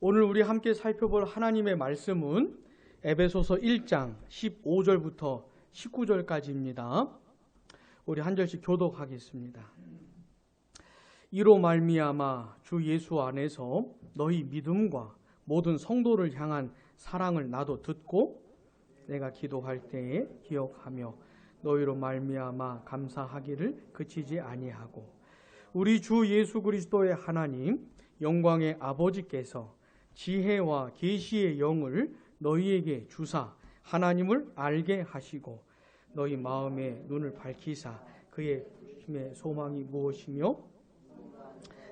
오늘 우리 함께 살펴볼 하나님의 말씀은 에베소서 1장 15절부터 19절까지입니다. 우리 한 절씩 교독하겠습니다. 이로 말미암아 주 예수 안에서 너희 믿음과 모든 성도를 향한 사랑을 나도 듣고 내가 기도할 때에 기억하며 너희로 말미암아 감사하기를 그치지 아니하고 우리 주 예수 그리스도의 하나님 영광의 아버지께서 지혜와 계시의 영을 너희에게 주사 하나님을 알게 하시고 너희 마음의 눈을 밝히사 그의 힘의 소망이 무엇이며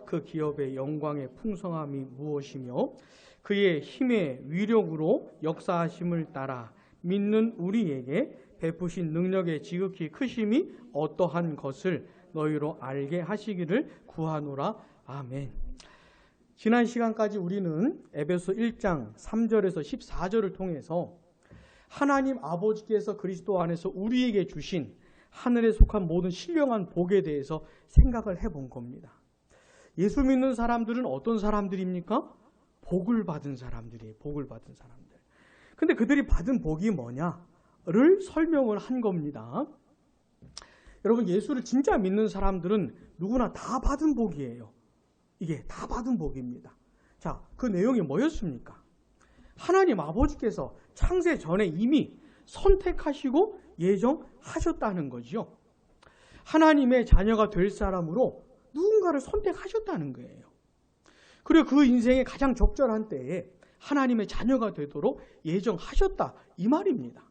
그 기업의 영광의 풍성함이 무엇이며 그의 힘의 위력으로 역사하심을 따라 믿는 우리에게 베푸신 능력의 지극히 크심이 어떠한 것을 너희로 알게 하시기를 구하노라. 아멘. 지난 시간까지 우리는 에베소 1장 3절에서 14절을 통해서 하나님 아버지께서 그리스도 안에서 우리에게 주신 하늘에 속한 모든 신령한 복에 대해서 생각을 해본 겁니다. 예수 믿는 사람들은 어떤 사람들입니까? 복을 받은 사람들이에요. 복을 받은 사람들. 근데 그들이 받은 복이 뭐냐를 설명을 한 겁니다. 여러분, 예수를 진짜 믿는 사람들은 누구나 다 받은 복이에요. 이게 다 받은 복입니다. 자, 그 내용이 뭐였습니까? 하나님 아버지께서 창세 전에 이미 선택하시고 예정하셨다는 거죠. 하나님의 자녀가 될 사람으로 누군가를 선택하셨다는 거예요. 그리고 그 인생의 가장 적절한 때에 하나님의 자녀가 되도록 예정하셨다, 이 말입니다.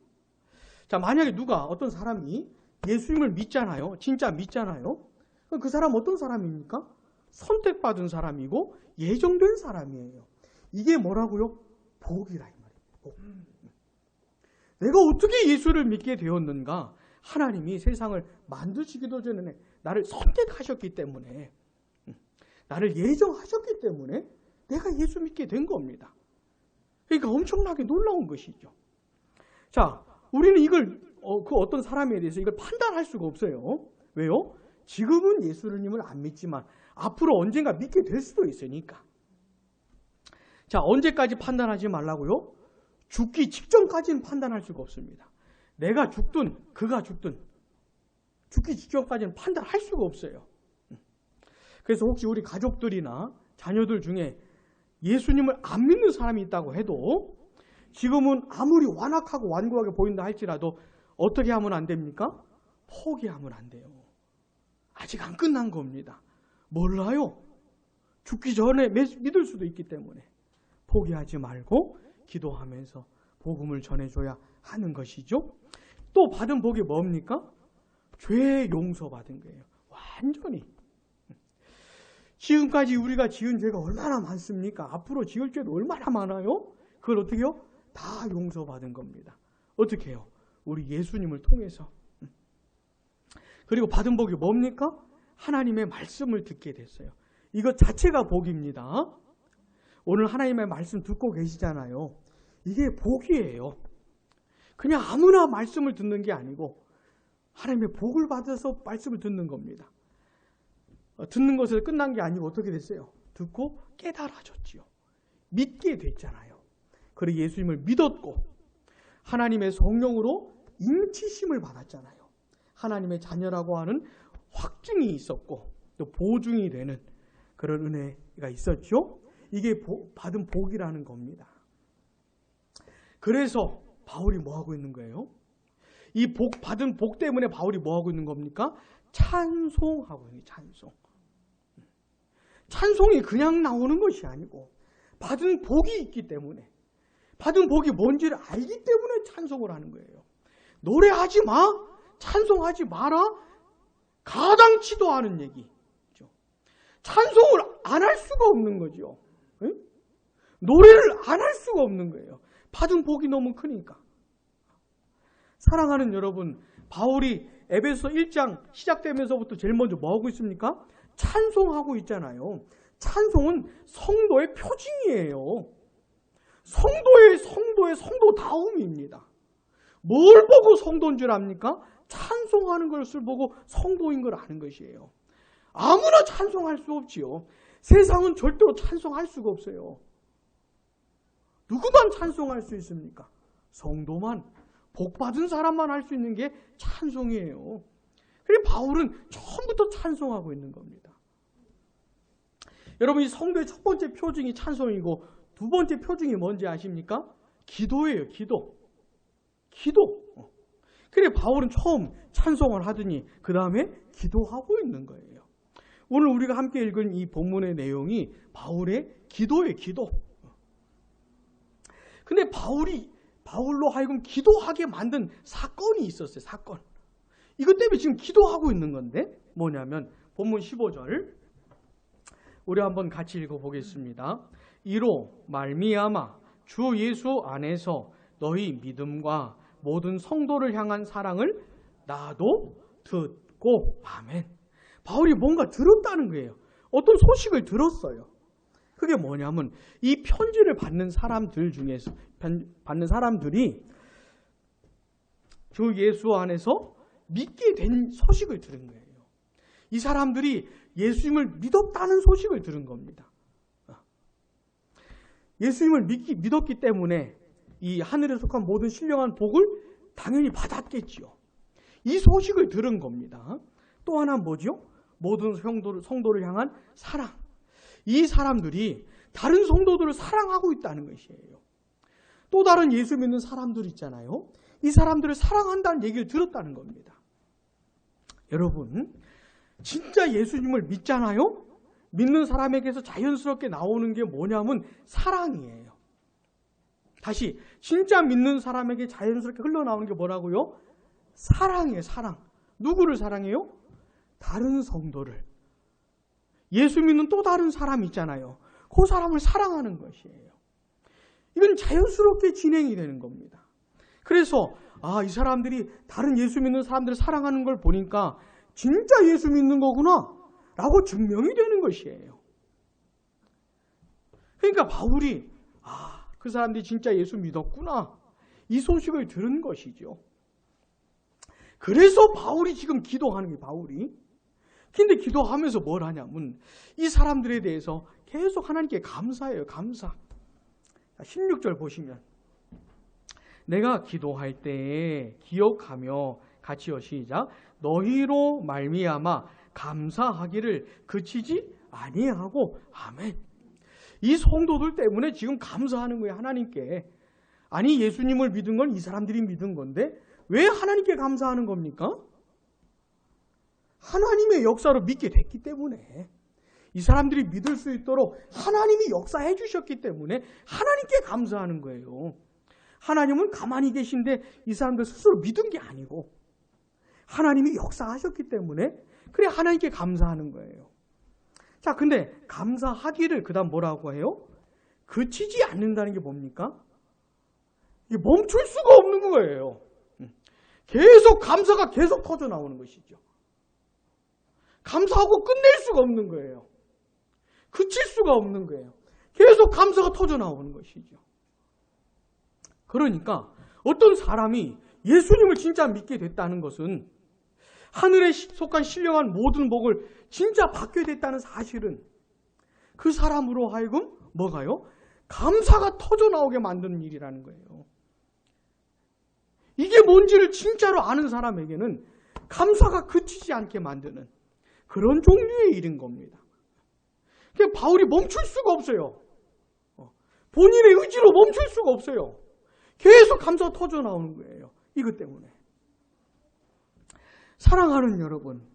자, 만약에 어떤 사람이 예수님을 믿잖아요. 진짜 믿잖아요. 그럼 그 사람 어떤 사람입니까? 선택받은 사람이고 예정된 사람이에요. 이게 뭐라고요? 복이라 이 말이에요. 복. 내가 어떻게 예수를 믿게 되었는가? 하나님이 세상을 만드시기도 전에 나를 선택하셨기 때문에, 나를 예정하셨기 때문에 내가 예수 믿게 된 겁니다. 그러니까 엄청나게 놀라운 것이죠. 자, 우리는 이걸 그 어떤 사람에 대해서 이걸 판단할 수가 없어요. 왜요? 지금은 예수님을 안 믿지만 앞으로 언젠가 믿게 될 수도 있으니까. 자, 언제까지 판단하지 말라고요? 죽기 직전까지는 판단할 수가 없습니다. 내가 죽든 그가 죽든 죽기 직전까지는 판단할 수가 없어요. 그래서 혹시 우리 가족들이나 자녀들 중에 예수님을 안 믿는 사람이 있다고 해도 지금은 아무리 완악하고 완고하게 보인다 할지라도 어떻게 하면 안 됩니까? 포기하면 안 돼요. 아직 안 끝난 겁니다. 몰라요. 죽기 전에 믿을 수도 있기 때문에 포기하지 말고 기도하면서 복음을 전해줘야 하는 것이죠. 또 받은 복이 뭡니까? 죄 용서받은 거예요. 완전히. 지금까지 우리가 지은 죄가 얼마나 많습니까? 앞으로 지을 죄도 얼마나 많아요? 그걸 어떻게 해요? 다 용서받은 겁니다. 어떻게 해요? 우리 예수님을 통해서. 그리고 받은 복이 뭡니까? 하나님의 말씀을 듣게 됐어요. 이것 자체가 복입니다. 오늘 하나님의 말씀 듣고 계시잖아요. 이게 복이에요. 그냥 아무나 말씀을 듣는 게 아니고 하나님의 복을 받아서 말씀을 듣는 겁니다. 듣는 것에서 끝난 게 아니고 어떻게 됐어요? 듣고 깨달아졌지요. 믿게 됐잖아요. 그리고 예수님을 믿었고 하나님의 성령으로 인치심을 받았잖아요. 하나님의 자녀라고 하는 확증이 있었고 또 보증이 되는 그런 은혜가 있었죠. 이게 받은 복이라는 겁니다. 그래서 바울이 뭐 하고 있는 거예요? 이 받은 복 때문에 바울이 뭐 하고 있는 겁니까? 찬송하고 있는 거예요. 찬송. 찬송이 그냥 나오는 것이 아니고 받은 복이 있기 때문에, 받은 복이 뭔지를 알기 때문에 찬송을 하는 거예요. 노래하지 마, 찬송하지 마라, 가당치도 않은 얘기죠. 찬송을 안 할 수가 없는 거죠. 응? 노래를 안 할 수가 없는 거예요. 받은 복이 너무 크니까. 사랑하는 여러분, 바울이 에베소 1장 시작되면서부터 제일 먼저 뭐 하고 있습니까? 찬송하고 있잖아요. 찬송은 성도의 표징이에요. 성도의 성도다움입니다. 뭘 보고 성도인 줄 압니까? 찬송하는 것을 보고 성도인 걸 아는 것이에요. 아무나 찬송할 수 없지요. 세상은 절대로 찬송할 수가 없어요. 누구만 찬송할 수 있습니까? 성도만, 복받은 사람만 할 수 있는 게 찬송이에요. 그래서 바울은 처음부터 찬송하고 있는 겁니다. 여러분, 이 성도의 첫 번째 표징이 찬송이고 두 번째 표징이 뭔지 아십니까? 기도예요. 기도. 그래 바울은 처음 찬송을 하더니 그 다음에 기도하고 있는 거예요. 오늘 우리가 함께 읽은 이 본문의 내용이 바울의 기도예요. 기도. 근데 바울로 하여금 기도하게 만든 사건이 있었어요. 사건. 이것 때문에 지금 기도하고 있는 건데 뭐냐면 본문 15절 우리 한번 같이 읽어보겠습니다. 이로 말미암아 주 예수 안에서 너희 믿음과 모든 성도를 향한 사랑을 나도 듣고 아멘. 바울이 뭔가 들었다는 거예요. 어떤 소식을 들었어요. 그게 뭐냐면 이 편지를 받는 사람들 중에서 받는 사람들이 주 예수 안에서 믿게 된 소식을 들은 거예요. 이 사람들이 예수님을 믿었다는 소식을 들은 겁니다. 예수님을 믿었기 때문에 이 하늘에 속한 모든 신령한 복을 당연히 받았겠지요. 이 소식을 들은 겁니다. 또 하나 뭐죠? 모든 성도를 향한 사랑. 이 사람들이 다른 성도들을 사랑하고 있다는 것이에요. 또 다른 예수 믿는 사람들 있잖아요. 이 사람들을 사랑한다는 얘기를 들었다는 겁니다. 여러분, 진짜 예수님을 믿잖아요? 믿는 사람에게서 자연스럽게 나오는 게 뭐냐면 사랑이에요. 다시 진짜 믿는 사람에게 자연스럽게 흘러나오는 게 뭐라고요? 사랑이에요. 사랑. 누구를 사랑해요? 다른 성도를. 예수 믿는 또 다른 사람 있잖아요. 그 사람을 사랑하는 것이에요. 이건 자연스럽게 진행이 되는 겁니다. 그래서 이 사람들이 다른 예수 믿는 사람들을 사랑하는 걸 보니까 진짜 예수 믿는 거구나 라고 증명이 되는 것이에요. 그러니까 바울이 그 사람들이 진짜 예수 믿었구나 이 소식을 들은 것이죠. 그래서 바울이 지금 기도하는 거예요. 바울이. 근데 기도하면서 뭘 하냐면 이 사람들에 대해서 계속 하나님께 감사해요. 감사. 16절 보시면 내가 기도할 때에 기억하며 같이요. 시작. 너희로 말미암아 감사하기를 그치지 아니하고 아멘. 이 성도들 때문에 지금 감사하는 거예요. 하나님께. 아니 예수님을 믿은 건 이 사람들이 믿은 건데 왜 하나님께 감사하는 겁니까? 하나님의 역사로 믿게 됐기 때문에 이 사람들이 믿을 수 있도록 하나님이 역사해 주셨기 때문에 하나님께 감사하는 거예요. 하나님은 가만히 계신데 이 사람들 스스로 믿은 게 아니고 하나님이 역사하셨기 때문에 그래 하나님께 감사하는 거예요. 자, 근데 감사하기를 그 다음 뭐라고 해요? 그치지 않는다는 게 뭡니까? 이게 멈출 수가 없는 거예요. 계속 감사가 계속 터져 나오는 것이죠. 감사하고 끝낼 수가 없는 거예요. 그칠 수가 없는 거예요. 계속 감사가 터져 나오는 것이죠. 그러니까 어떤 사람이 예수님을 진짜 믿게 됐다는 것은 하늘에 속한 신령한 모든 복을 진짜 받게 됐다는 사실은 그 사람으로 하여금 뭐가요? 감사가 터져 나오게 만드는 일이라는 거예요. 이게 뭔지를 진짜로 아는 사람에게는 감사가 그치지 않게 만드는 그런 종류의 일인 겁니다. 그러니까 바울이 멈출 수가 없어요. 본인의 의지로 멈출 수가 없어요. 계속 감사가 터져 나오는 거예요. 이것 때문에. 사랑하는 여러분,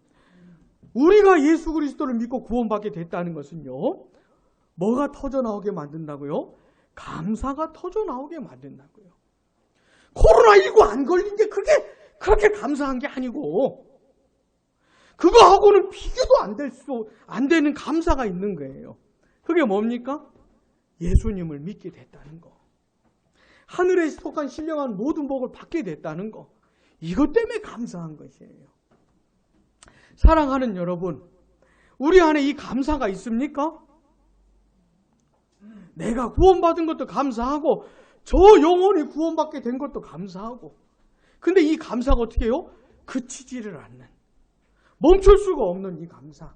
우리가 예수 그리스도를 믿고 구원받게 됐다는 것은요, 뭐가 터져 나오게 만든다고요? 감사가 터져 나오게 만든다고요. 코로나19 안 걸린 게 그렇게 감사한 게 아니고 그거하고는 비교도 안 되는 감사가 있는 거예요. 그게 뭡니까? 예수님을 믿게 됐다는 거. 하늘에 속한 신령한 모든 복을 받게 됐다는 거. 이것 때문에 감사한 것이에요. 사랑하는 여러분, 우리 안에 이 감사가 있습니까? 내가 구원받은 것도 감사하고 저 영혼이 구원받게 된 것도 감사하고, 근데 이 감사가 어떻게 해요? 그치지를 않는, 멈출 수가 없는 이 감사.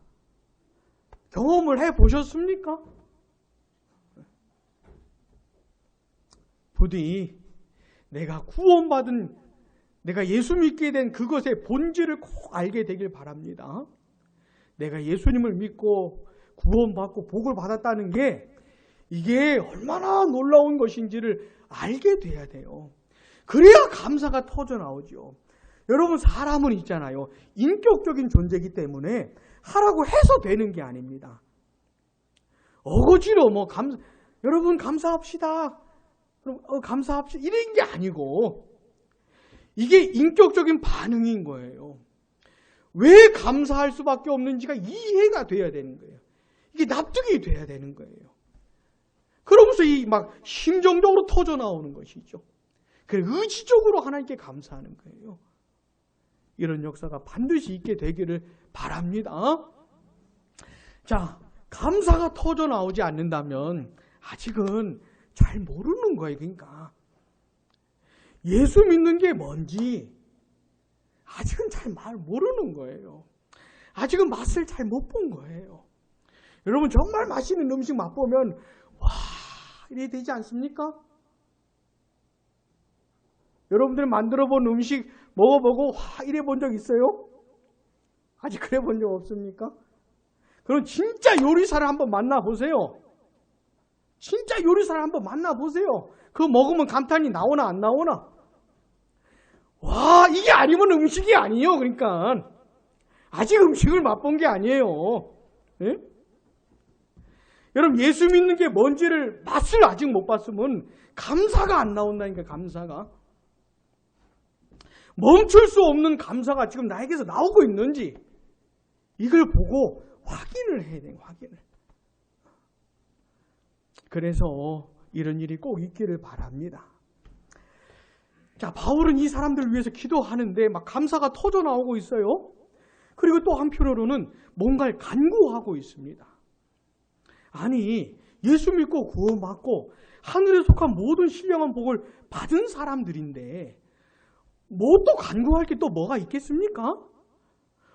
경험을 해보셨습니까? 부디 내가 구원받은, 내가 예수 믿게 된 그것의 본질을 꼭 알게 되길 바랍니다. 내가 예수님을 믿고 구원받고 복을 받았다는 게 이게 얼마나 놀라운 것인지를 알게 돼야 돼요. 그래야 감사가 터져나오죠. 여러분, 사람은 있잖아요. 인격적인 존재이기 때문에 하라고 해서 되는 게 아닙니다. 어거지로 여러분 감사합시다. 감사합시다. 이런 게 아니고 이게 인격적인 반응인 거예요. 왜 감사할 수밖에 없는지가 이해가 돼야 되는 거예요. 이게 납득이 돼야 되는 거예요. 그러면서 심정적으로 터져 나오는 것이죠. 그래, 의지적으로 하나님께 감사하는 거예요. 이런 역사가 반드시 있게 되기를 바랍니다. 자, 감사가 터져 나오지 않는다면 아직은 잘 모르는 거예요. 그러니까 예수 믿는 게 뭔지 아직은 잘 모르는 거예요. 아직은 맛을 잘 못 본 거예요. 여러분, 정말 맛있는 음식 맛보면 와, 이래 되지 않습니까? 여러분들 만들어 본 음식 먹어보고 와, 이래 본 적 있어요? 아직 그래 본 적 없습니까? 그럼 진짜 요리사를 한번 만나보세요. 진짜 요리사를 한번 만나보세요. 그거 먹으면 감탄이 나오나 안 나오나? 와, 이게 아니면 음식이 아니에요. 그러니까 아직 음식을 맛본 게 아니에요. 예? 여러분, 예수 믿는 게 뭔지를 맛을 아직 못 봤으면 감사가 안 나온다니까. 감사가 멈출 수 없는 감사가 지금 나에게서 나오고 있는지 이걸 보고 확인을 해야 돼요. 확인을. 그래서 이런 일이 꼭 있기를 바랍니다. 자, 바울은 이 사람들을 위해서 기도하는데 막 감사가 터져 나오고 있어요. 그리고 또 한편으로는 뭔가를 간구하고 있습니다. 아니, 예수 믿고 구원받고 하늘에 속한 모든 신령한 복을 받은 사람들인데 뭐 또 간구할 게 또 뭐가 있겠습니까?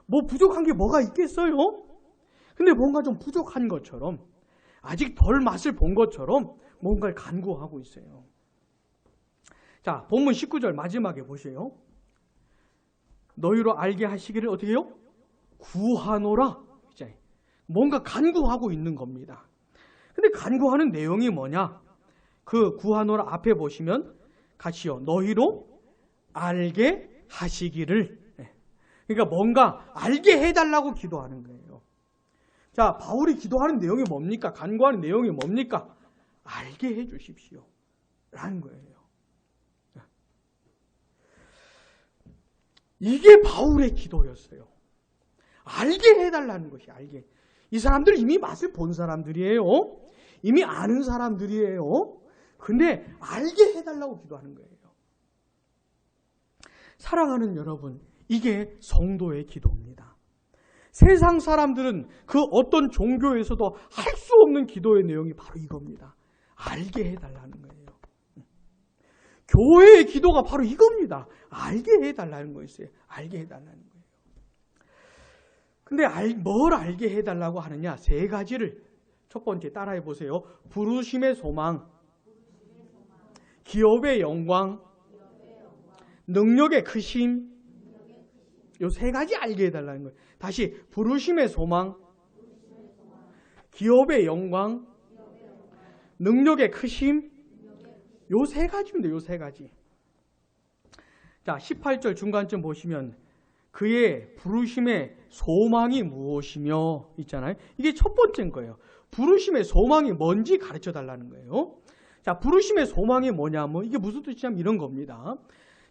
뭐 부족한 게 뭐가 있겠어요? 근데 뭔가 좀 부족한 것처럼, 아직 덜 맛을 본 것처럼 뭔가를 간구하고 있어요. 자, 본문 19절 마지막에 보세요. 너희로 알게 하시기를 어떻게 해요? 구하노라. 뭔가 간구하고 있는 겁니다. 근데 간구하는 내용이 뭐냐? 그 구하노라 앞에 보시면 같이요. 너희로 알게 하시기를. 그러니까 뭔가 알게 해달라고 기도하는 거예요. 자, 바울이 기도하는 내용이 뭡니까? 간구하는 내용이 뭡니까? 알게 해 주십시오. 라는 거예요. 이게 바울의 기도였어요. 알게 해달라는 것이 알게. 이 사람들 이미 맛을 본 사람들이에요. 이미 아는 사람들이에요. 근데 알게 해달라고 기도하는 거예요. 사랑하는 여러분, 이게 성도의 기도입니다. 세상 사람들은 그 어떤 종교에서도 할 수 없는 기도의 내용이 바로 이겁니다. 알게 해달라는 거예요. 교회의 기도가 바로 이겁니다. 알게 해달라는 거였어요. 알게 해달라는 거예요. 근데 뭘 알게 해달라고 하느냐? 세 가지를. 첫 번째 따라해 보세요. 부르심의 소망, 기업의 영광, 능력의 크심. 이 세 가지 알게 해달라는 거예요. 다시 부르심의 소망, 기업의 영광, 능력의 크심. 요 세 가지입니다. 요 세 가지. 자, 18절 중간쯤 보시면 그의 부르심의 소망이 무엇이며 있잖아요. 이게 첫 번째인 거예요. 부르심의 소망이 뭔지 가르쳐 달라는 거예요. 자, 부르심의 소망이 뭐냐면 이게 무슨 뜻이냐면 이런 겁니다.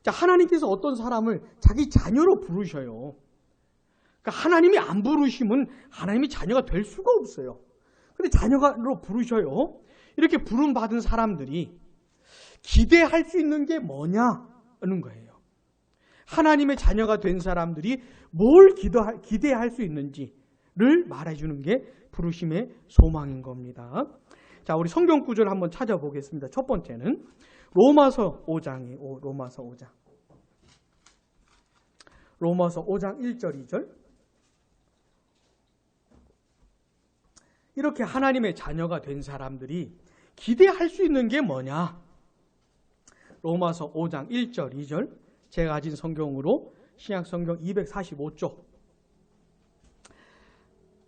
자, 하나님께서 어떤 사람을 자기 자녀로 부르셔요. 그러니까 하나님이 안 부르시면 하나님이 자녀가 될 수가 없어요. 근데 자녀로 부르셔요. 이렇게 부름받은 사람들이 기대할 수 있는 게 뭐냐는 거예요. 하나님의 자녀가 된 사람들이 뭘 기대할 수 있는지를 말해주는 게 부르심의 소망인 겁니다. 자, 우리 성경 구절 한번 찾아보겠습니다. 첫 번째는 로마서 5장이에요. 로마서 5장. 로마서 5장 1절 2절. 이렇게 하나님의 자녀가 된 사람들이 기대할 수 있는 게 뭐냐? 로마서 5장 1절, 2절. 제가 가진 성경으로 신약 성경 245쪽.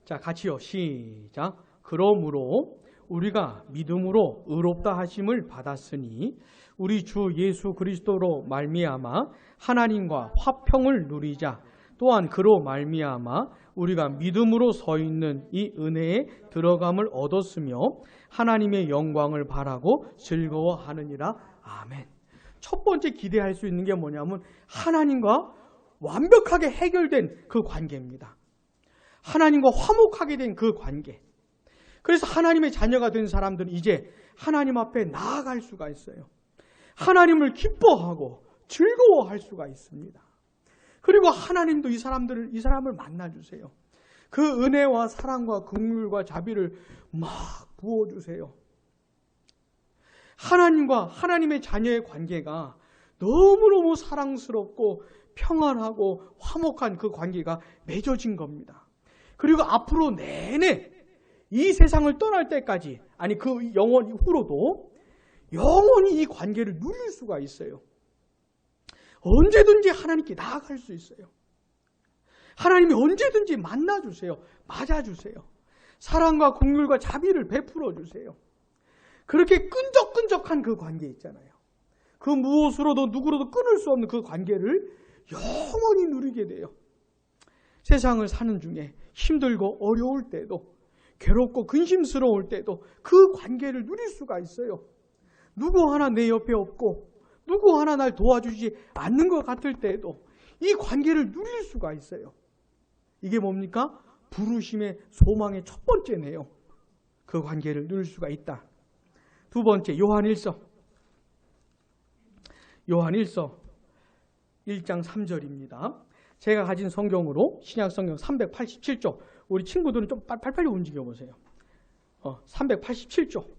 자, 같이요. 시작. 그러므로 우리가 믿음으로 의롭다 하심을 받았으니 우리 주 예수 그리스도로 말미암아 하나님과 화평을 누리자. 또한 그로 말미암아 우리가 믿음으로 서 있는 이 은혜에 들어감을 얻었으며 하나님의 영광을 바라고 즐거워하느니라. 아멘. 첫 번째 기대할 수 있는 게 뭐냐면 하나님과 완벽하게 해결된 그 관계입니다. 하나님과 화목하게 된 그 관계. 그래서 하나님의 자녀가 된 사람들은 이제 하나님 앞에 나아갈 수가 있어요. 하나님을 기뻐하고 즐거워할 수가 있습니다. 그리고 하나님도 이 사람을 만나주세요. 그 은혜와 사랑과 긍휼과 자비를 막 부어주세요. 하나님과 하나님의 자녀의 관계가 너무너무 사랑스럽고 평안하고 화목한 그 관계가 맺어진 겁니다. 그리고 앞으로 내내 이 세상을 떠날 때까지, 아니 그 영원 후로도 영원히 이 관계를 누릴 수가 있어요. 언제든지 하나님께 나아갈 수 있어요. 하나님이 언제든지 만나주세요. 맞아주세요. 사랑과 긍휼과 자비를 베풀어 주세요. 그렇게 끈적끈적한 그 관계 있잖아요. 그 무엇으로도 누구로도 끊을 수 없는 그 관계를 영원히 누리게 돼요. 세상을 사는 중에 힘들고 어려울 때도, 괴롭고 근심스러울 때도 그 관계를 누릴 수가 있어요. 누구 하나 내 옆에 없고 누구 하나 날 도와주지 않는 것 같을 때에도 이 관계를 누릴 수가 있어요. 이게 뭡니까? 부르심의 소망의 첫 번째네요. 그 관계를 누릴 수가 있다. 두 번째, 요한일서 1장 3절입니다. 제가 가진 성경으로 신약 성경 387쪽. 우리 친구들은 좀 빨리빨리 움직여 보세요. 387쪽.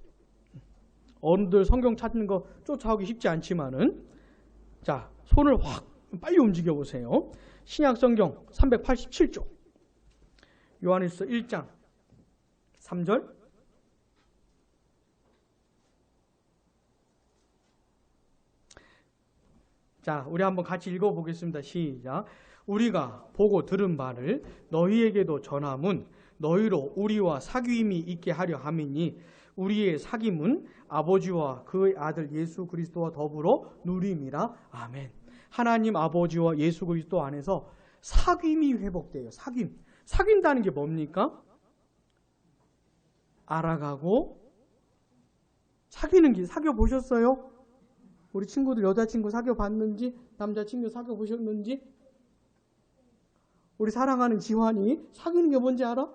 어른들 성경 찾는 거 쫓아오기 쉽지 않지만은, 자, 손을 확 빨리 움직여 보세요. 신약 성경 387쪽. 요한일서 1장 3절. 자, 우리 한번 같이 읽어보겠습니다. 시작. 우리가 보고 들은 바를 너희에게도 전함은 너희로 우리와 사귐이 있게 하려 함이니 우리의 사귐은 아버지와 그의 아들 예수 그리스도와 더불어 누림이라. 아멘. 하나님 아버지와 예수 그리스도 안에서 사귐이 회복돼요. 사귄다는 게 뭡니까? 알아가고 사귀는 길. 사귀어 보셨어요? 우리 친구들 여자친구 사귀어 봤는지, 남자친구 사귀어 보셨는지? 우리 사랑하는 지환이 사귀는 게 뭔지 알아?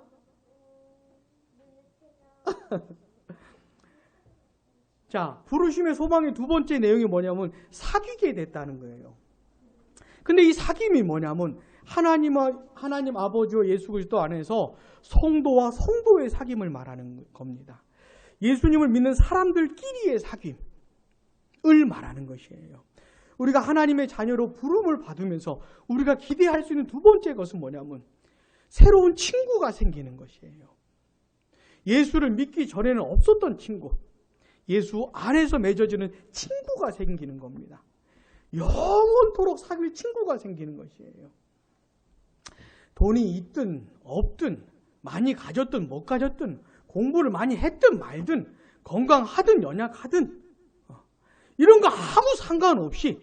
자, 부르심의 소망의 두 번째 내용이 뭐냐면 사귀게 됐다는 거예요. 근데 이 사귐이 뭐냐면 하나님 아버지와 예수 그리스도 안에서 성도와 성도의 사귐을 말하는 겁니다. 예수님을 믿는 사람들끼리의 사귐을 말하는 것이에요. 우리가 하나님의 자녀로 부름을 받으면서 우리가 기대할 수 있는 두 번째 것은 뭐냐면 새로운 친구가 생기는 것이에요. 예수를 믿기 전에는 없었던 친구, 예수 안에서 맺어지는 친구가 생기는 겁니다. 영원토록 사귈 친구가 생기는 것이에요. 돈이 있든 없든, 많이 가졌든 못 가졌든, 공부를 많이 했든 말든, 건강하든 연약하든, 이런 거 아무 상관없이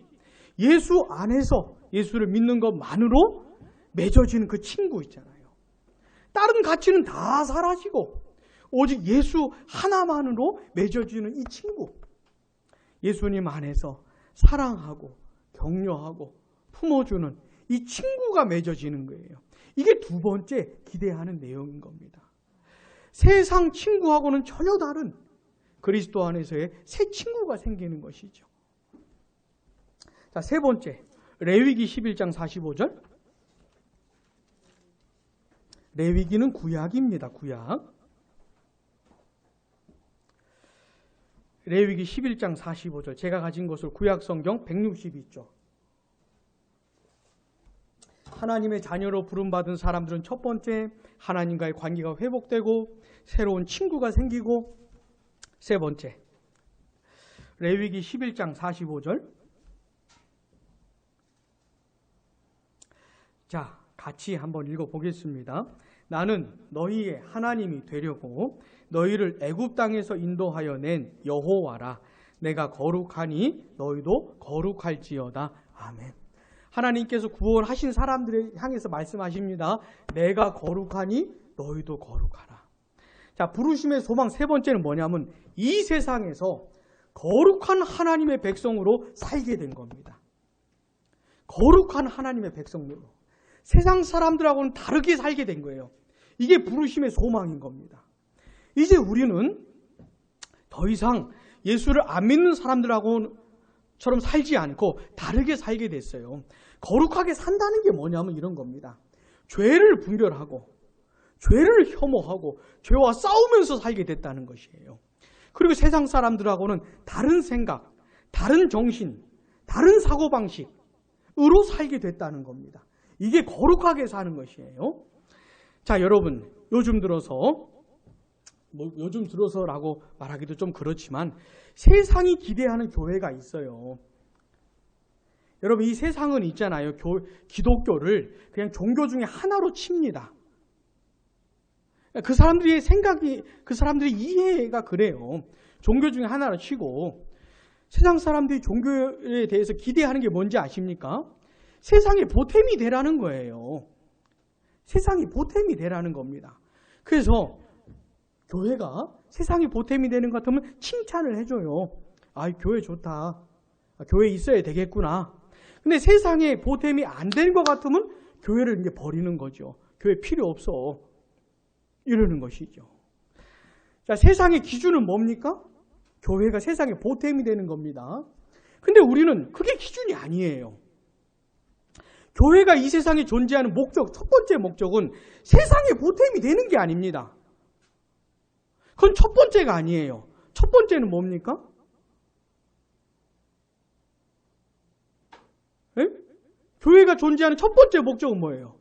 예수 안에서 예수를 믿는 것만으로 맺어지는 그 친구 있잖아요. 다른 가치는 다 사라지고 오직 예수 하나만으로 맺어지는 이 친구. 예수님 안에서 사랑하고 격려하고 품어주는 이 친구가 맺어지는 거예요. 이게 두 번째 기대하는 내용인 겁니다. 세상 친구하고는 전혀 다른 그리스도 안에서의 새 친구가 생기는 것이죠. 자, 세 번째, 레위기 11장 45절. 레위기는 구약입니다. 구약. 레위기 11장 45절. 제가 가진 것을 구약 성경 162쪽. 하나님의 자녀로 부름받은 사람들은 첫 번째, 하나님과의 관계가 회복되고 새로운 친구가 생기고, 세 번째, 레위기 11장 45절. 자, 같이 한번 읽어보겠습니다. 나는 너희의 하나님이 되려고 너희를 애굽 땅에서 인도하여 낸 여호와라. 내가 거룩하니 너희도 거룩할지어다. 아멘. 하나님께서 구원하신 사람들을 향해서 말씀하십니다. 내가 거룩하니 너희도 거룩하라. 자, 부르심의 소망 세 번째는 뭐냐면 이 세상에서 거룩한 하나님의 백성으로 살게 된 겁니다. 거룩한 하나님의 백성으로. 세상 사람들하고는 다르게 살게 된 거예요. 이게 부르심의 소망인 겁니다. 이제 우리는 더 이상 예수를 안 믿는 사람들하고처럼 살지 않고 다르게 살게 됐어요. 거룩하게 산다는 게 뭐냐면 이런 겁니다. 죄를 분별하고 죄를 혐오하고 죄와 싸우면서 살게 됐다는 것이에요. 그리고 세상 사람들하고는 다른 생각, 다른 정신, 다른 사고방식으로 살게 됐다는 겁니다. 이게 거룩하게 사는 것이에요. 자, 여러분, 요즘 들어서라고 말하기도 좀 그렇지만 세상이 기대하는 교회가 있어요. 여러분, 이 세상은 있잖아요. 기독교를 그냥 종교 중에 하나로 칩니다. 그 사람들의 생각이, 그 사람들의 이해가 그래요. 종교 중에 하나로 치고 세상 사람들이 종교에 대해서 기대하는 게 뭔지 아십니까? 세상의 보탬이 되라는 거예요. 세상이 보탬이 되라는 겁니다. 그래서 교회가 세상이 보탬이 되는 것 같으면 칭찬을 해줘요. 아, 교회 좋다. 교회 있어야 되겠구나. 근데 세상에 보탬이 안 되는 것 같으면 교회를 이제 버리는 거죠. 교회 필요 없어. 이러는 것이죠. 자, 세상의 기준은 뭡니까? 교회가 세상에 보탬이 되는 겁니다. 근데 우리는 그게 기준이 아니에요. 교회가 이 세상에 존재하는 목적, 첫 번째 목적은 세상에 보탬이 되는 게 아닙니다. 그건 첫 번째가 아니에요. 첫 번째는 뭡니까? 에? 교회가 존재하는 첫 번째 목적은 뭐예요?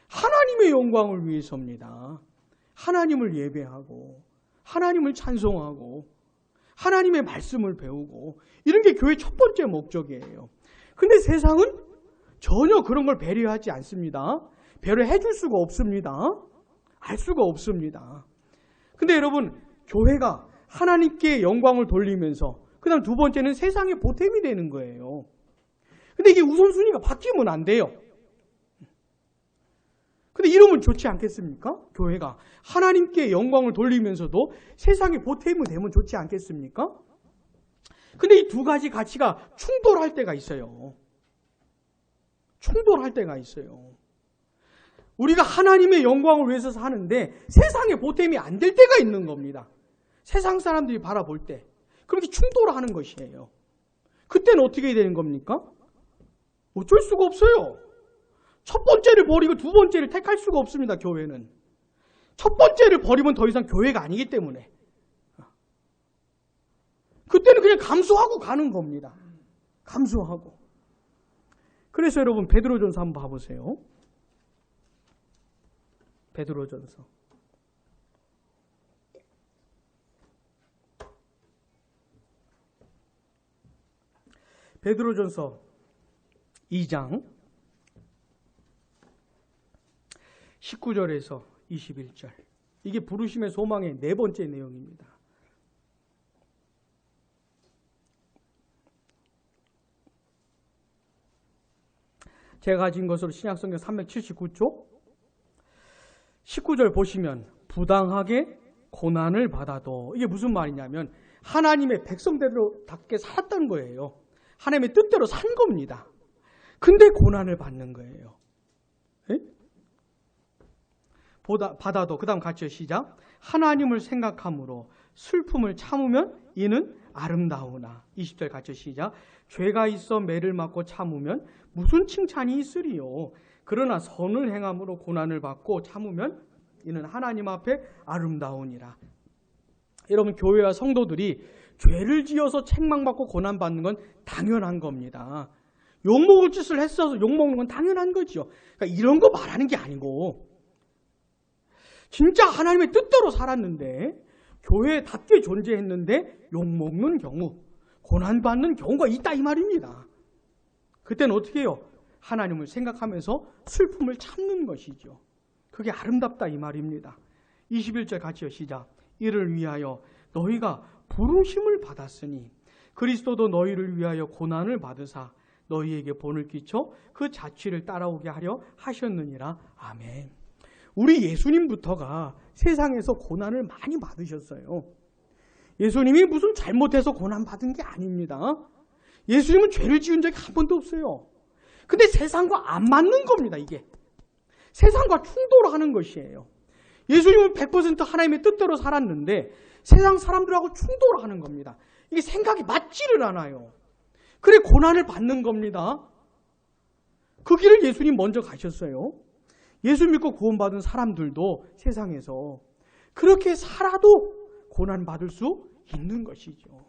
하나님의 영광을 위해서입니다. 하나님을 예배하고 하나님을 찬송하고 하나님의 말씀을 배우고 이런 게 교회의 첫 번째 목적이에요. 근데 세상은 전혀 그런 걸 배려하지 않습니다. 배려해 줄 수가 없습니다. 알 수가 없습니다. 근데 여러분, 교회가 하나님께 영광을 돌리면서 그 다음 두 번째는 세상에 보탬이 되는 거예요. 근데 이게 우선순위가 바뀌면 안 돼요. 근데 이러면 좋지 않겠습니까? 교회가 하나님께 영광을 돌리면서도 세상에 보탬이 되면 좋지 않겠습니까? 근데 이 두 가지 가치가 충돌할 때가 있어요. 충돌할 때가 있어요. 우리가 하나님의 영광을 위해서 사는데 세상에 보탬이 안 될 때가 있는 겁니다. 세상 사람들이 바라볼 때. 그렇게 충돌하는 것이에요. 그때는 어떻게 되는 겁니까? 어쩔 수가 없어요. 첫 번째를 버리고 두 번째를 택할 수가 없습니다. 교회는. 첫 번째를 버리면 더 이상 교회가 아니기 때문에. 그때는 그냥 감수하고 가는 겁니다. 감수하고. 그래서 여러분 베드로전서 한번 봐보세요. 베드로전서. 베드로전서 2장 19절에서 21절. 이게 부르심의 소망의 네 번째 내용입니다. 제가 가진 것으로 신약성경 379쪽 19절 보시면 부당하게 고난을 받아도, 이게 무슨 말이냐면 하나님의 백성대로답게 살았던 거예요. 하나님의 뜻대로 산 겁니다. 근데 고난을 받는 거예요. 에? 받아도, 그 다음 같이 시작. 하나님을 생각함으로 슬픔을 참으면 이는 아름다우나. 20절 같이 시작. 죄가 있어 매를 맞고 참으면 무슨 칭찬이 있으리요. 그러나 선을 행함으로 고난을 받고 참으면 이는 하나님 앞에 아름다우니라. 여러분, 교회와 성도들이 죄를 지어서 책망받고 고난받는 건 당연한 겁니다. 욕먹을 짓을 했어서 욕먹는 건 당연한 거죠. 그러니까 이런 거 말하는 게 아니고, 진짜 하나님의 뜻대로 살았는데 교회답게 존재했는데 욕먹는 경우, 고난받는 경우가 있다 이 말입니다. 그때는 어떻게 해요? 하나님을 생각하면서 슬픔을 참는 것이죠. 그게 아름답다 이 말입니다. 21절 같이요. 시작. 이를 위하여 너희가 부르심을 받았으니 그리스도도 너희를 위하여 고난을 받으사 너희에게 본을 끼쳐 그 자취를 따라오게 하려 하셨느니라. 아멘. 우리 예수님부터가 세상에서 고난을 많이 받으셨어요. 예수님이 무슨 잘못해서 고난 받은 게 아닙니다. 예수님은 죄를 지은 적이 한 번도 없어요. 근데 세상과 안 맞는 겁니다. 이게 세상과 충돌하는 것이에요. 예수님은 100% 하나님의 뜻대로 살았는데 세상 사람들하고 충돌하는 겁니다. 이게 생각이 맞지를 않아요. 그래 고난을 받는 겁니다. 그 길을 예수님 먼저 가셨어요. 예수 믿고 구원받은 사람들도 세상에서 그렇게 살아도 고난받을 수 있는 것이죠.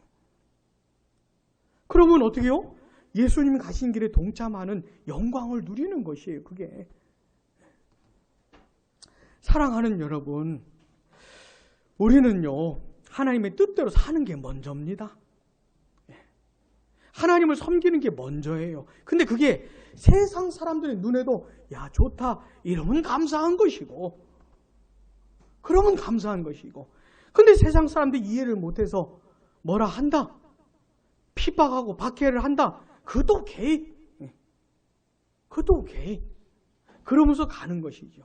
그러면 어떻게 해요? 예수님이 가신 길에 동참하는 영광을 누리는 것이에요. 그게. 사랑하는 여러분, 우리는요 하나님의 뜻대로 사는 게 먼저입니다. 하나님을 섬기는 게 먼저예요. 근데 그게 세상 사람들의 눈에도 야 좋다 이러면 감사한 것이고 그러면 감사한 것이고 근데 세상 사람들이 이해를 못해서 뭐라 한다 핍박하고 박해를 한다 그것도 오케이. 그것도 오케이. 그러면서 가는 것이죠.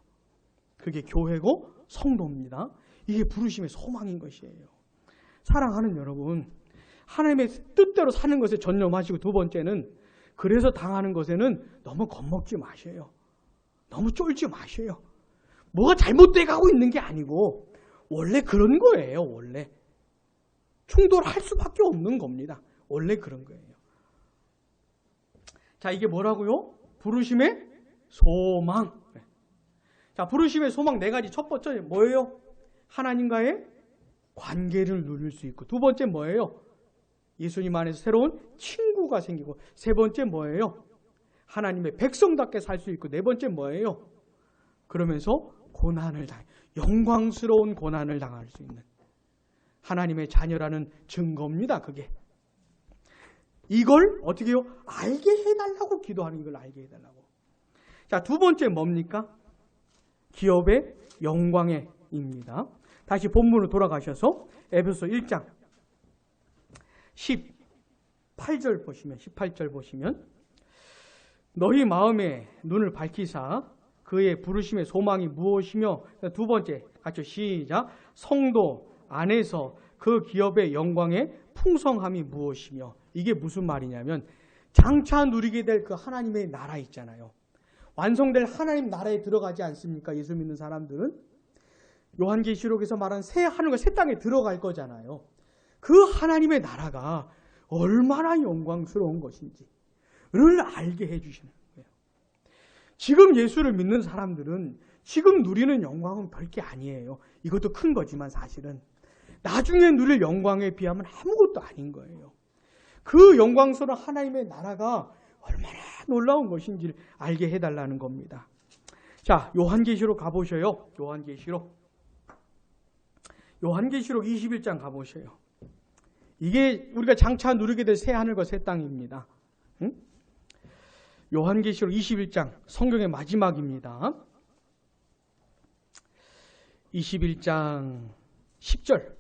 그게 교회고 성도입니다. 이게 부르심의 소망인 것이에요. 사랑하는 여러분, 하나님의 뜻대로 사는 것에 전념하시고 두 번째는 그래서 당하는 것에는 너무 겁먹지 마셔요. 너무 쫄지 마셔요. 뭐가 잘못돼 가고 있는 게 아니고 원래 그런 거예요. 원래. 충돌할 수밖에 없는 겁니다. 원래 그런 거예요. 자, 이게 뭐라고요? 부르심의 소망. 자, 부르심의 소망 네 가지. 첫 번째 뭐예요? 하나님과의 관계를 누릴 수 있고, 두 번째 뭐예요? 예수님 안에서 새로운 친구가 생기고, 세 번째 뭐예요? 하나님의 백성답게 살 수 있고, 네 번째 뭐예요? 그러면서 고난을 영광스러운 고난을 당할 수 있는 하나님의 자녀라는 증거입니다. 그게. 이걸 어떻게 해요? 알게 해달라고 기도하는 걸 알게 해달라고. 자, 두 번째 뭡니까? 기업의 영광에입니다. 다시 본문으로 돌아가셔서 에베소 1장 18절 보시면 18절 보시면 너희 마음에 눈을 밝히사 그의 부르심의 소망이 무엇이며 두 번째 같이 시작 성도 안에서 그 기업의 영광의 풍성함이 무엇이며 이게 무슨 말이냐면 장차 누리게 될 그 하나님의 나라 있잖아요. 완성될 하나님 나라에 들어가지 않습니까? 예수 믿는 사람들은 요한계시록에서 말한 새 하늘과 새 땅에 들어갈 거잖아요. 그 하나님의 나라가 얼마나 영광스러운 것인지를 알게 해주시는 거예요. 지금 예수를 믿는 사람들은 지금 누리는 영광은 별게 아니에요. 이것도 큰 거지만 사실은 나중에 누릴 영광에 비하면 아무것도 아닌 거예요. 그 영광스러운 하나님의 나라가 얼마나 놀라운 것인지를 알게 해달라는 겁니다. 자, 요한계시록 가보셔요. 요한계시록 21장 가보셔요. 이게 우리가 장차 누리게 될 새 하늘과 새 땅입니다. 응? 요한계시록 21장 성경의 마지막입니다. 21장 10절.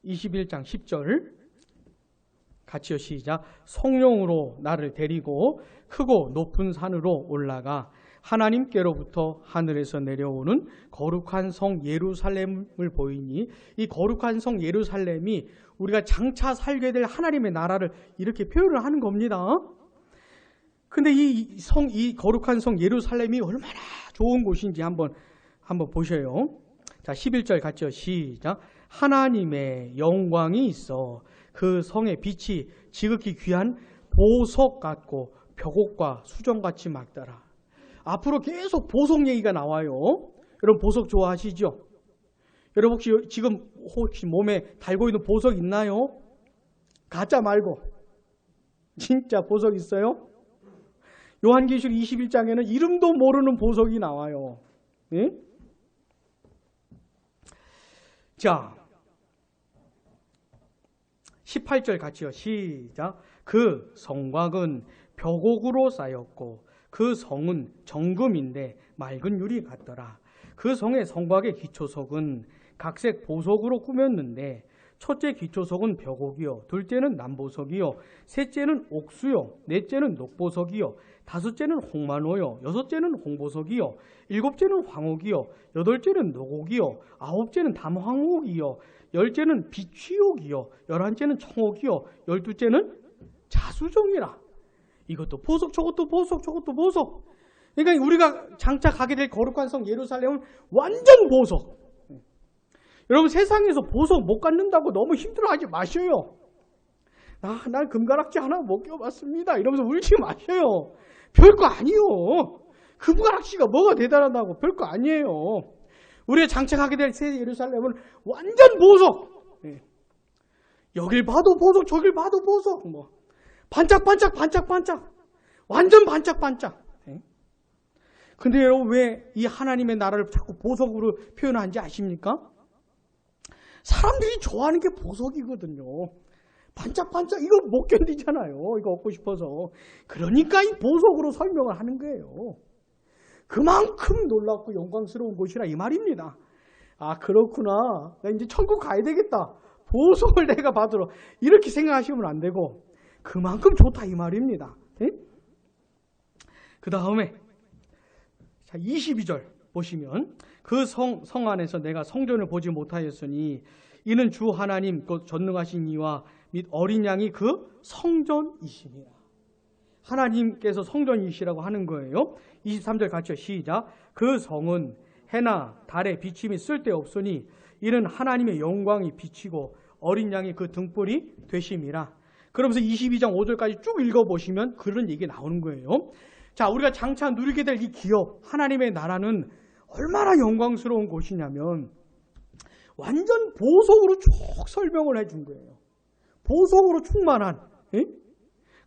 (21장 10절) 같이요. 시작. 성령으로 나를 데리고 크고 높은 산으로 올라가 하나님께로부터 하늘에서 내려오는 거룩한 성 예루살렘을 보이니 이 거룩한 성 예루살렘이 우리가 장차 살게 될 하나님의 나라를 이렇게 표현을 하는 겁니다. 근데 이 거룩한 성 예루살렘이 얼마나 좋은 곳인지 한번 보셔요. 자, 11절 같이요. 시작. 하나님의 영광이 있어 그 성의 빛이 지극히 귀한 보석 같고 벽옥과 수정같이 맑더라. 앞으로 계속 보석 얘기가 나와요. 여러분 보석 좋아하시죠? 여러분 혹시 몸에 달고 있는 보석 있나요? 가짜 말고 진짜 보석 있어요? 요한계시록 21장에는 이름도 모르는 보석이 나와요. 네? 자, 18절 같이요. 시작. 그 성곽은 벽옥으로 쌓였고 그 성은 정금인데 맑은 유리 같더라. 그 성의 성곽의 기초석은 각색 보석으로 꾸몄는데 첫째 기초석은 벽옥이요, 둘째는 남보석이요, 셋째는 옥수요, 넷째는 녹보석이요, 다섯째는 홍만호요, 여섯째는 홍보석이요, 일곱째는 황옥이요, 여덟째는 녹옥이요, 아홉째는 담황옥이요, 열째는 비취옥이요, 열한째는 청옥이요, 열두째는 자수정이라. 이것도 보석, 저것도 보석, 저것도 보석. 그러니까 우리가 장차 가게 될 거룩한 성 예루살렘은 완전 보석. 여러분, 세상에서 보석 못 갖는다고 너무 힘들어하지 마셔요. 난 금가락지 하나 못 껴봤습니다 이러면서 울지 마셔요. 별거 아니요. 금가락지가 뭐가 대단하다고. 별거 아니에요. 우리가 장차 가게 될 새 예루살렘은 완전 보석. 여길 봐도 보석, 저길 봐도 보석. 뭐 반짝반짝 반짝반짝. 완전 반짝반짝. 근데 여러분, 왜 이 하나님의 나라를 자꾸 보석으로 표현하는지 아십니까? 사람들이 좋아하는 게 보석이거든요. 반짝반짝 이거 못 견디잖아요. 이거 얻고 싶어서. 그러니까 이 보석으로 설명을 하는 거예요. 그만큼 놀랍고 영광스러운 곳이라 이 말입니다. 아, 그렇구나. 나 이제 천국 가야 되겠다. 보석을 내가 받으러. 이렇게 생각하시면 안 되고 그만큼 좋다 이 말입니다. 그 다음에 22절 보시면 그 성 안에서 내가 성전을 보지 못하였으니 이는 주 하나님 곧 전능하신 이와 및 어린 양이 그 성전이시니라. 하나님께서 성전이시라고 하는 거예요. 23절 같이요. 시작. 그 성은 해나 달의 비침이 쓸데없으니 이는 하나님의 영광이 비치고 어린 양이 그 등불이 되심이라. 그러면서 22장 5절까지 쭉 읽어보시면 그런 얘기 나오는 거예요. 자, 우리가 장차 누리게 될 이 기업, 하나님의 나라는 얼마나 영광스러운 곳이냐면 완전 보석으로 쭉 설명을 해준 거예요. 보석으로 충만한.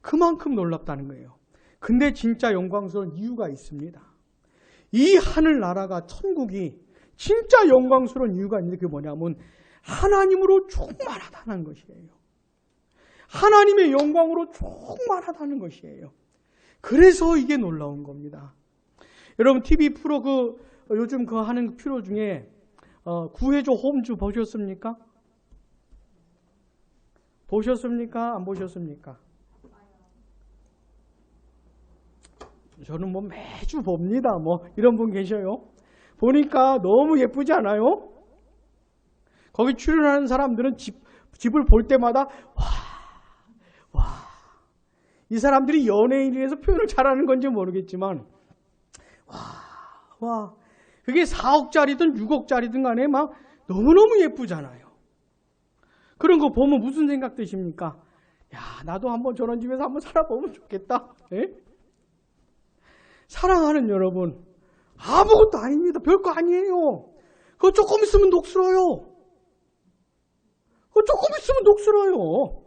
그만큼 놀랍다는 거예요. 근데 진짜 영광스러운 이유가 있습니다. 이 하늘나라가, 천국이 진짜 영광스러운 이유가 있는데 그게 뭐냐면 하나님으로 충만하다는 것이에요. 하나님의 영광으로 충만하다는 것이에요. 그래서 이게 놀라운 겁니다. 여러분, TV 프로 요즘 하는 프로 중에 구해줘 홈즈 보셨습니까? 보셨습니까? 안 보셨습니까? 저는 뭐 매주 봅니다. 뭐 이런 분 계셔요. 보니까 너무 예쁘지 않아요? 거기 출연하는 사람들은 집을 볼 때마다 와, 이 사람들이 연예인이라서 표현을 잘하는 건지 모르겠지만 와, 그게 4억짜리든 6억짜리든 간에 막 너무너무 예쁘잖아요. 그런 거 보면 무슨 생각 드십니까? 야, 나도 한번 저런 집에서 한번 살아보면 좋겠다. 사랑하는 여러분, 아무것도 아닙니다. 별거 아니에요. 그거 조금 있으면 녹슬어요. 그거 조금 있으면 녹슬어요.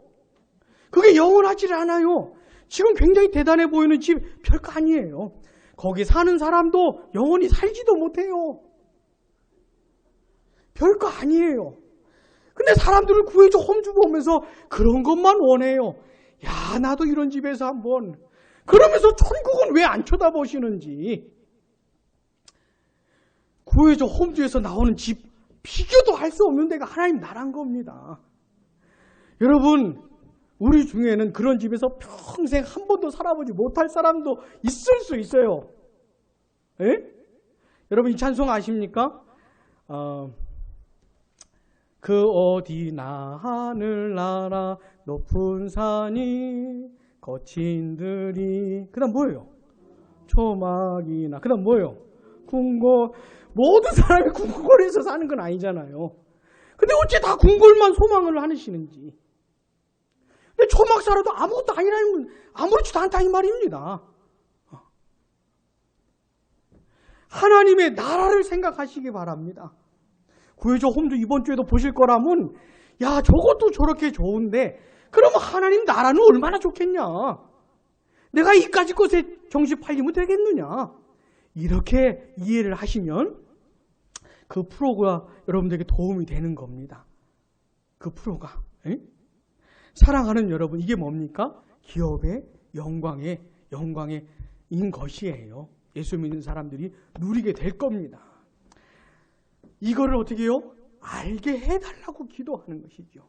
그게 영원하지 않아요. 지금 굉장히 대단해 보이는 집 별거 아니에요. 거기 사는 사람도 영원히 살지도 못해요. 별거 아니에요. 근데 사람들을 구해줘 홈즈 보면서 그런 것만 원해요. 야, 나도 이런 집에서 한번. 그러면서 천국은 왜 안 쳐다보시는지. 구해줘 홈즈에서 나오는 집 비교도 할 수 없는 데가 하나님 나라인 겁니다. 여러분, 우리 중에는 그런 집에서 평생 한 번도 살아보지 못할 사람도 있을 수 있어요. 여러분, 이 찬송 아십니까? 그 어디나 하늘나라 높은 산이 거친 들이. 그 다음 뭐예요? 초막이나. 그 다음 뭐예요? 궁궐. 모든 사람이 궁궐에서 사는 건 아니잖아요. 근데 어째 다 궁궐만 소망을 하시는지. 근데 초막 살아도 아무것도 아니라는, 아무렇지도 않다 이 말입니다. 하나님의 나라를 생각하시기 바랍니다. 구해줘 홈즈 이번 주에도 보실 거라면, 야, 저것도 저렇게 좋은데 그러면 하나님 나라는 얼마나 좋겠냐. 내가 이까지 것에 정신 팔리면 되겠느냐. 이렇게 이해를 하시면 그 프로가 여러분들에게 도움이 되는 겁니다. 그 프로가. 사랑하는 여러분, 이게 뭡니까? 기업의 영광인 것이에요. 예수 믿는 사람들이 누리게 될 겁니다. 이거를 어떻게 해요? 알게 해달라고 기도하는 것이죠.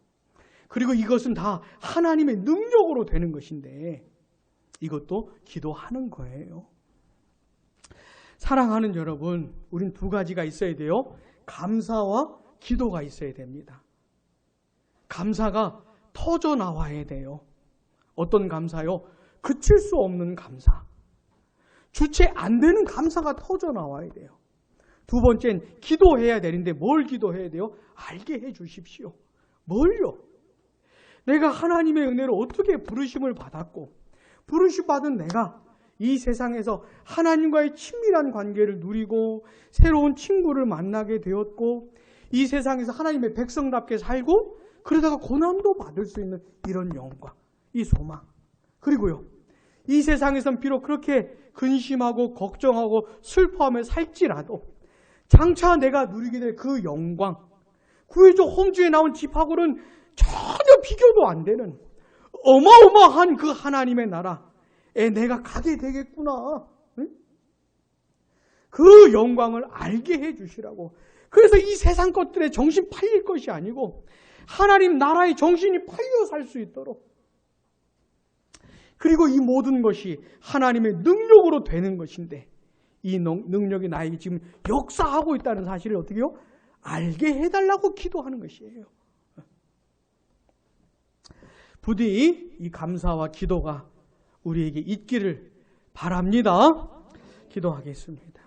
그리고 이것은 다 하나님의 능력으로 되는 것인데 이것도 기도하는 거예요. 사랑하는 여러분, 우린 두 가지가 있어야 돼요. 감사와 기도가 있어야 됩니다. 감사가 터져 나와야 돼요. 어떤 감사요? 그칠 수 없는 감사. 주체 안 되는 감사가 터져 나와야 돼요. 두 번째는 기도해야 되는데 뭘 기도해야 돼요? 알게 해 주십시오. 뭘요? 내가 하나님의 은혜로 어떻게 부르심을 받았고 부르심 받은 내가 이 세상에서 하나님과의 친밀한 관계를 누리고 새로운 친구를 만나게 되었고 이 세상에서 하나님의 백성답게 살고 그러다가 고난도 받을 수 있는 이런 영광, 이 소망. 그리고요, 이 세상에선 비록 그렇게 근심하고 걱정하고 슬퍼하며 살지라도 장차 내가 누리게 될 그 영광, 구해줘 홈즈에 나온 집하고는 전혀 비교도 안 되는 어마어마한 그 하나님의 나라에 내가 가게 되겠구나. 응? 그 영광을 알게 해 주시라고. 그래서 이 세상 것들에 정신 팔릴 것이 아니고 하나님 나라의 정신이 팔려 살 수 있도록, 그리고 이 모든 것이 하나님의 능력으로 되는 것인데 이 능력이 나에게 지금 역사하고 있다는 사실을 어떻게 해요? 알게 해달라고 기도하는 것이에요. 부디 이 감사와 기도가 우리에게 있기를 바랍니다. 기도하겠습니다.